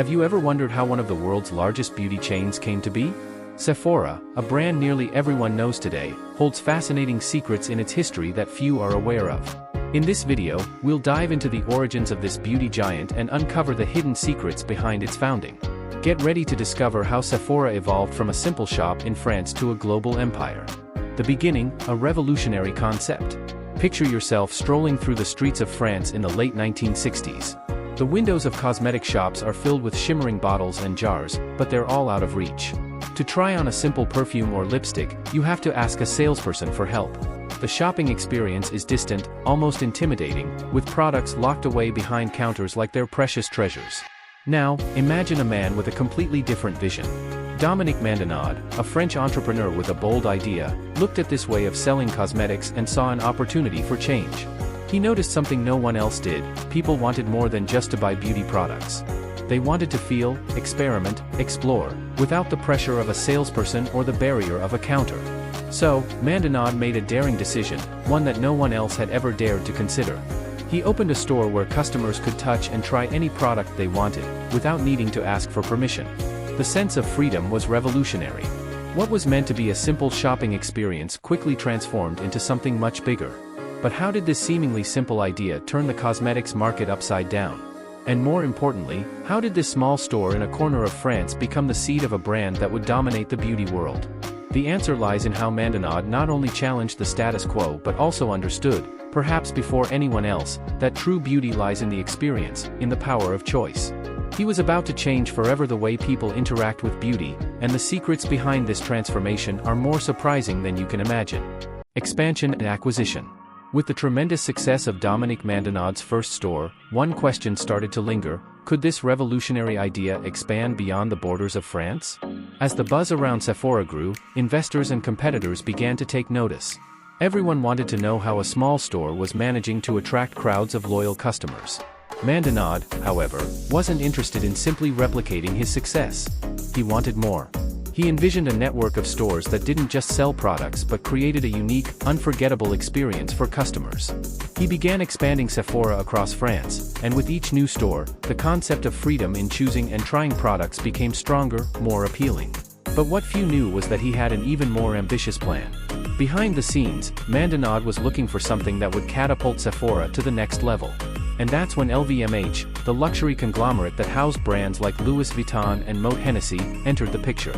Have you ever wondered how one of the world's largest beauty chains came to be? Sephora, a brand nearly everyone knows today, holds fascinating secrets in its history that few are aware of. In this video, we'll dive into the origins of this beauty giant and uncover the hidden secrets behind its founding. Get ready to discover how Sephora evolved from a simple shop in France to a global empire. The beginning, a revolutionary concept. Picture yourself strolling through the streets of France in the late 1960s. The windows of cosmetic shops are filled with shimmering bottles and jars, but they're all out of reach. To try on a simple perfume or lipstick, you have to ask a salesperson for help. The shopping experience is distant, almost intimidating, with products locked away behind counters like they're precious treasures. Now, imagine a man with a completely different vision. Dominique Mandonade, a French entrepreneur with a bold idea, looked at this way of selling cosmetics and saw an opportunity for change. He noticed something no one else did: people wanted more than just to buy beauty products. They wanted to feel, experiment, explore, without the pressure of a salesperson or the barrier of a counter. So, Mandonade made a daring decision, one that no one else had ever dared to consider. He opened a store where customers could touch and try any product they wanted, without needing to ask for permission. The sense of freedom was revolutionary. What was meant to be a simple shopping experience quickly transformed into something much bigger. But how did this seemingly simple idea turn the cosmetics market upside down? And more importantly, how did this small store in a corner of France become the seed of a brand that would dominate the beauty world? The answer lies in how Mandonade not only challenged the status quo but also understood, perhaps before anyone else, that true beauty lies in the experience, in the power of choice. He was about to change forever the way people interact with beauty, and the secrets behind this transformation are more surprising than you can imagine. Expansion and acquisition. With the tremendous success of Dominique Mandonade's first store, one question started to linger: could this revolutionary idea expand beyond the borders of France? As the buzz around Sephora grew, investors and competitors began to take notice. Everyone wanted to know how a small store was managing to attract crowds of loyal customers. Mandonade, however, wasn't interested in simply replicating his success. He wanted more. He envisioned a network of stores that didn't just sell products but created a unique, unforgettable experience for customers. He began expanding Sephora across France, and with each new store, the concept of freedom in choosing and trying products became stronger, more appealing. But what few knew was that he had an even more ambitious plan. Behind the scenes, Mandonade was looking for something that would catapult Sephora to the next level. And that's when LVMH, the luxury conglomerate that housed brands like Louis Vuitton and Moët Hennessy, entered the picture.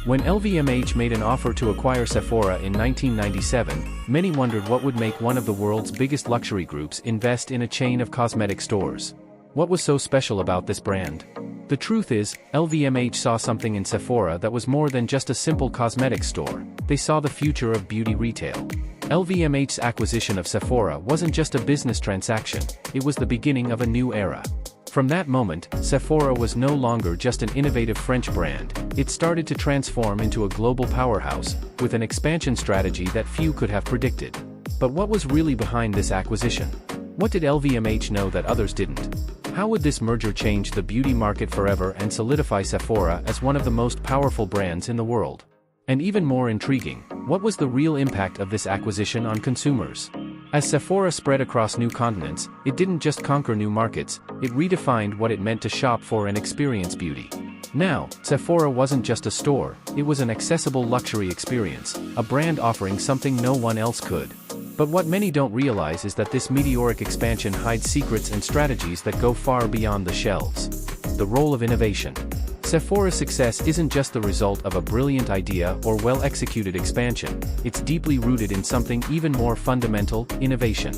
When LVMH made an offer to acquire Sephora in 1997, many wondered what would make one of the world's biggest luxury groups invest in a chain of cosmetic stores. What was so special about this brand? The truth is, LVMH saw something in Sephora that was more than just a simple cosmetics store. They saw the future of beauty retail. LVMH's acquisition of Sephora wasn't just a business transaction, it was the beginning of a new era. From that moment, Sephora was no longer just an innovative French brand, it started to transform into a global powerhouse, with an expansion strategy that few could have predicted. But what was really behind this acquisition? What did LVMH know that others didn't? How would this merger change the beauty market forever and solidify Sephora as one of the most powerful brands in the world? And even more intriguing, what was the real impact of this acquisition on consumers? As Sephora spread across new continents, it didn't just conquer new markets, it redefined what it meant to shop for and experience beauty. Now, Sephora wasn't just a store, it was an accessible luxury experience, a brand offering something no one else could. But what many don't realize is that this meteoric expansion hides secrets and strategies that go far beyond the shelves. The role of innovation. Sephora's success isn't just the result of a brilliant idea or well-executed expansion, it's deeply rooted in something even more fundamental: innovation.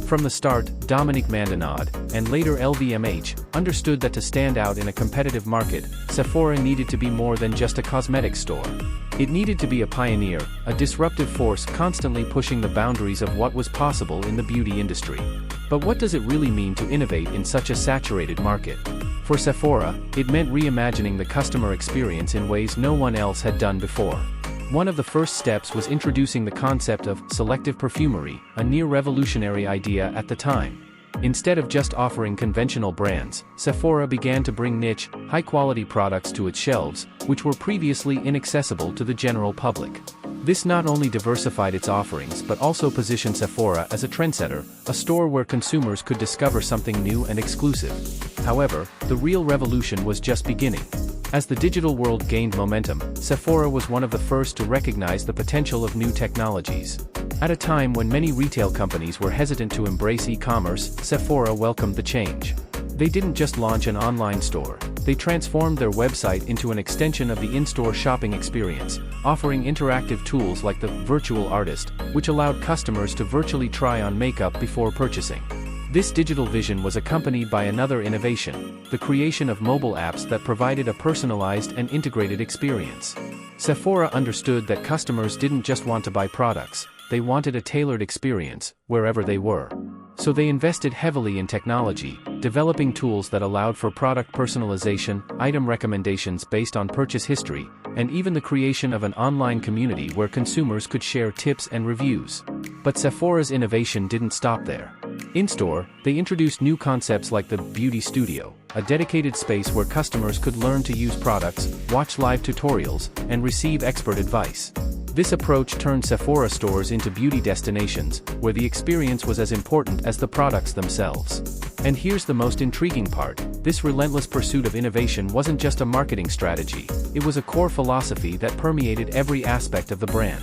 From the start, Dominique Mandonade, and later LVMH, understood that to stand out in a competitive market, Sephora needed to be more than just a cosmetics store. It needed to be a pioneer, a disruptive force constantly pushing the boundaries of what was possible in the beauty industry. But what does it really mean to innovate in such a saturated market? For Sephora, it meant reimagining the customer experience in ways no one else had done before. One of the first steps was introducing the concept of selective perfumery, a near-revolutionary idea at the time. Instead of just offering conventional brands, Sephora began to bring niche, high-quality products to its shelves, which were previously inaccessible to the general public. This not only diversified its offerings but also positioned Sephora as a trendsetter, a store where consumers could discover something new and exclusive. However, the real revolution was just beginning. As the digital world gained momentum, Sephora was one of the first to recognize the potential of new technologies. At a time when many retail companies were hesitant to embrace e-commerce, Sephora welcomed the change. They didn't just launch an online store. They transformed their website into an extension of the in-store shopping experience, offering interactive tools like the Virtual Artist, which allowed customers to virtually try on makeup before purchasing. This digital vision was accompanied by another innovation, the creation of mobile apps that provided a personalized and integrated experience. Sephora understood that customers didn't just want to buy products, they wanted a tailored experience, wherever they were. So they invested heavily in technology, developing tools that allowed for product personalization, item recommendations based on purchase history, and even the creation of an online community where consumers could share tips and reviews. But Sephora's innovation didn't stop there. In-store, they introduced new concepts like the Beauty Studio, a dedicated space where customers could learn to use products, watch live tutorials, and receive expert advice. This approach turned Sephora stores into beauty destinations, where the experience was as important as the products themselves. And here's the most intriguing part, this relentless pursuit of innovation wasn't just a marketing strategy, it was a core philosophy that permeated every aspect of the brand.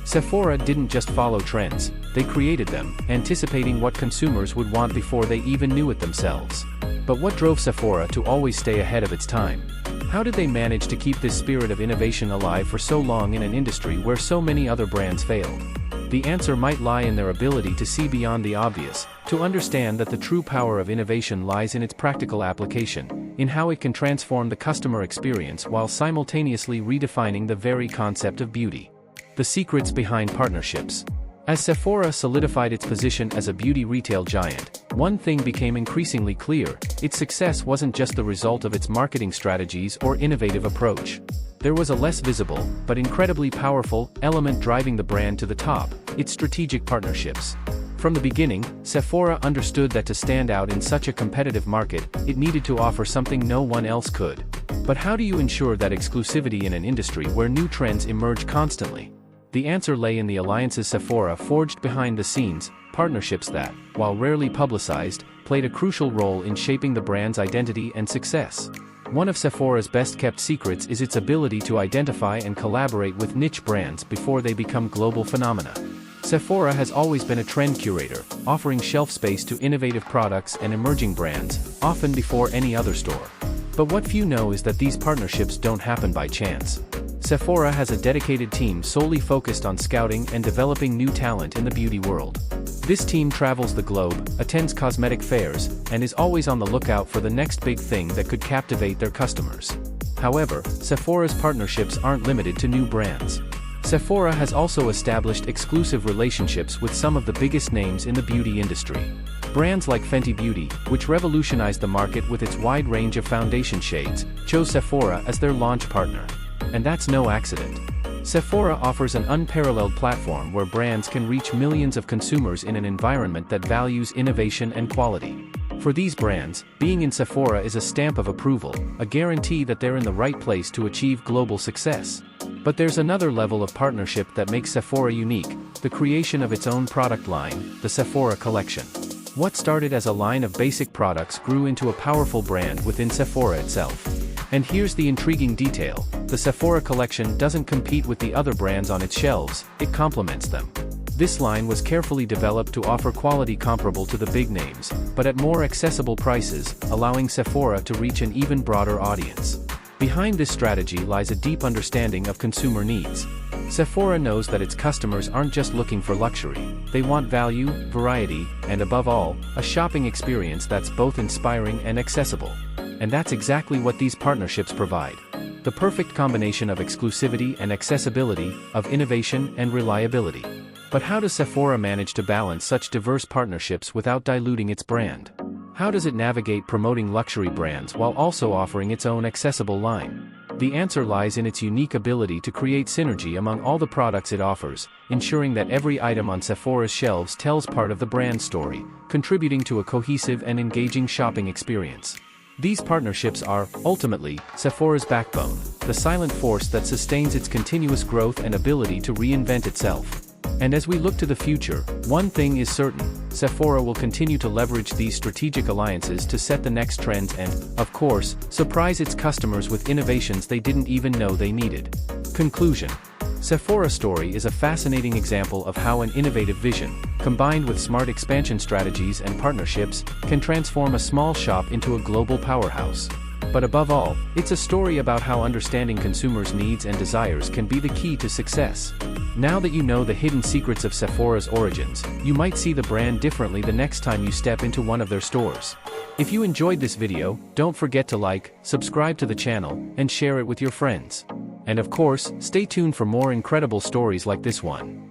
Sephora didn't just follow trends, they created them, anticipating what consumers would want before they even knew it themselves. But what drove Sephora to always stay ahead of its time? How did they manage to keep this spirit of innovation alive for so long in an industry where so many other brands failed? The answer might lie in their ability to see beyond the obvious, to understand that the true power of innovation lies in its practical application, in how it can transform the customer experience while simultaneously redefining the very concept of beauty. The secrets behind partnerships. As Sephora solidified its position as a beauty retail giant, one thing became increasingly clear: its success wasn't just the result of its marketing strategies or innovative approach. There was a less visible, but incredibly powerful, element driving the brand to the top: its strategic partnerships. From the beginning, Sephora understood that to stand out in such a competitive market, it needed to offer something no one else could. But how do you ensure that exclusivity in an industry where new trends emerge constantly? The answer lay in the alliances Sephora forged behind the scenes, partnerships that, while rarely publicized, played a crucial role in shaping the brand's identity and success. One of Sephora's best-kept secrets is its ability to identify and collaborate with niche brands before they become global phenomena. Sephora has always been a trend curator, offering shelf space to innovative products and emerging brands, often before any other store. But what few know is that these partnerships don't happen by chance. Sephora has a dedicated team solely focused on scouting and developing new talent in the beauty world. This team travels the globe, attends cosmetic fairs, and is always on the lookout for the next big thing that could captivate their customers. However, Sephora's partnerships aren't limited to new brands. Sephora has also established exclusive relationships with some of the biggest names in the beauty industry. Brands like Fenty Beauty, which revolutionized the market with its wide range of foundation shades, chose Sephora as their launch partner. And that's no accident. Sephora offers an unparalleled platform where brands can reach millions of consumers in an environment that values innovation and quality. For these brands, being in Sephora is a stamp of approval, a guarantee that they're in the right place to achieve global success. But there's another level of partnership that makes Sephora unique: the creation of its own product line, the Sephora Collection. What started as a line of basic products grew into a powerful brand within Sephora itself. And here's the intriguing detail: the Sephora Collection doesn't compete with the other brands on its shelves, it complements them. This line was carefully developed to offer quality comparable to the big names, but at more accessible prices, allowing Sephora to reach an even broader audience. Behind this strategy lies a deep understanding of consumer needs. Sephora knows that its customers aren't just looking for luxury, they want value, variety, and above all, a shopping experience that's both inspiring and accessible. And that's exactly what these partnerships provide. The perfect combination of exclusivity and accessibility, of innovation and reliability. But how does Sephora manage to balance such diverse partnerships without diluting its brand? How does it navigate promoting luxury brands while also offering its own accessible line? The answer lies in its unique ability to create synergy among all the products it offers, ensuring that every item on Sephora's shelves tells part of the brand story, contributing to a cohesive and engaging shopping experience. These partnerships are, ultimately, Sephora's backbone, the silent force that sustains its continuous growth and ability to reinvent itself. And as we look to the future, one thing is certain: Sephora will continue to leverage these strategic alliances to set the next trends and, of course, surprise its customers with innovations they didn't even know they needed. Conclusion: Sephora's story is a fascinating example of how an innovative vision, combined with smart expansion strategies and partnerships, can transform a small shop into a global powerhouse. But above all, it's a story about how understanding consumers' needs and desires can be the key to success. Now that you know the hidden secrets of Sephora's origins, you might see the brand differently the next time you step into one of their stores. If you enjoyed this video, don't forget to like, subscribe to the channel, and share it with your friends. And of course, stay tuned for more incredible stories like this one.